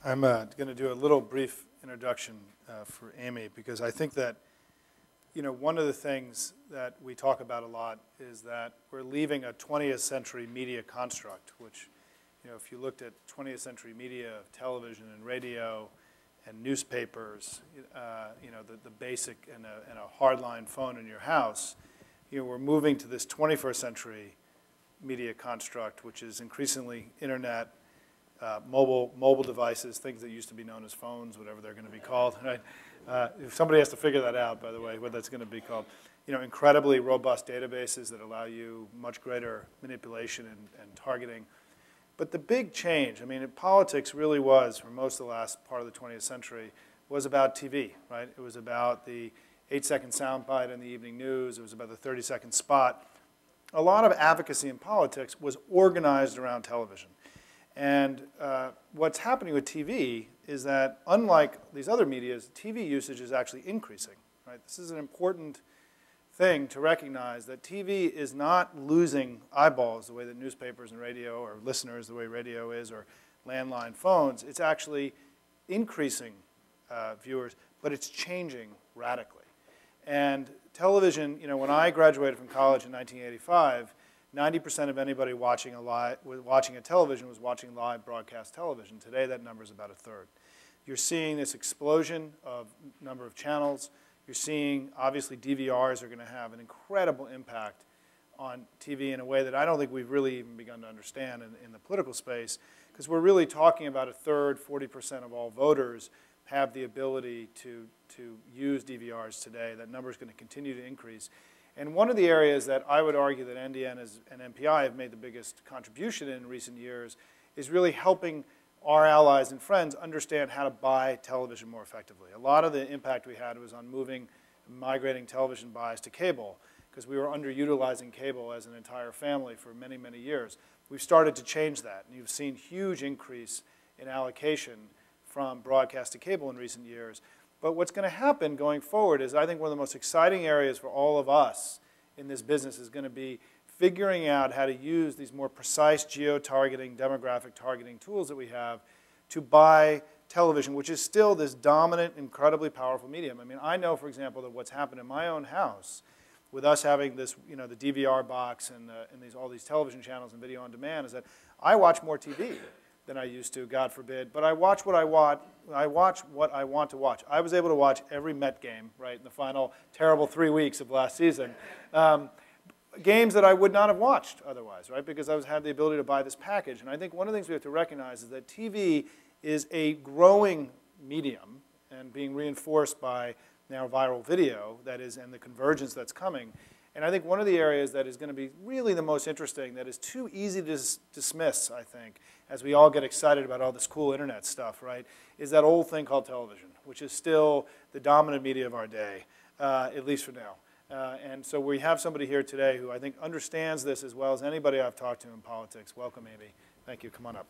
I'm going to do a little brief introduction for Amy, because I think that one of the things that we talk about a lot is that we're leaving a 20th century media construct, which, if you looked at 20th century media of television and radio and newspapers, the basic and a hardline phone in your house, we're moving to this 21st century media construct, which is increasingly internet, mobile devices, things that used to be known as phones, whatever they're going to be called. Right? If somebody has to figure that out, by the way, what that's going to be called. Incredibly robust databases that allow you much greater manipulation and targeting. But the big change, politics really was, for most of the last part of the 20th century, was about TV, right? It was about the 8-second soundbite in the evening news. It was about the 30-second spot. A lot of advocacy in politics was organized around television. And what's happening with TV is that, unlike these other medias, TV usage is actually increasing. Right? This is an important thing to recognize, that TV is not losing eyeballs the way that newspapers and radio, or listeners the way radio is, or landline phones. It's actually increasing viewers, but it's changing radically. And television, when I graduated from college in 1985, 90% of anybody watching a television was watching live broadcast television. Today, that number is about a third. You're seeing this explosion of number of channels. You're seeing, obviously, DVRs are going to have an incredible impact on TV in a way that I don't think we've really even begun to understand in the political space, because we're really talking about a third, 40% of all voters have the ability to use DVRs today. That number is going to continue to increase. And one of the areas that I would argue that NDN and MPI have made the biggest contribution in recent years is really helping our allies and friends understand how to buy television more effectively. A lot of the impact we had was on migrating television buys to cable, because we were underutilizing cable as an entire family for many, many years. We've started to change that, and you've seen huge increase in allocation from broadcast to cable in recent years. But what's going to happen going forward is, I think, one of the most exciting areas for all of us in this business is going to be figuring out how to use these more precise geo-targeting, demographic targeting tools that we have to buy television, which is still this dominant, incredibly powerful medium. I know, for example, that what's happened in my own house with us having this, the DVR box and all these television channels and video on demand, is that I watch more TV than I used to, God forbid. But I watch what I want. I watch what I want to watch. I was able to watch every Met game, right, in the final terrible 3 weeks of last season. Games that I would not have watched otherwise, right, because I had the ability to buy this package. And I think one of the things we have to recognize is that TV is a growing medium and being reinforced by now viral video, and the convergence that's coming. And I think one of the areas that is going to be really the most interesting, that is too easy to dismiss, I think, as we all get excited about all this cool internet stuff, right, is that old thing called television, which is still the dominant media of our day, at least for now. And so we have somebody here today who I think understands this as well as anybody I've talked to in politics. Welcome, Amy. Thank you. Come on up.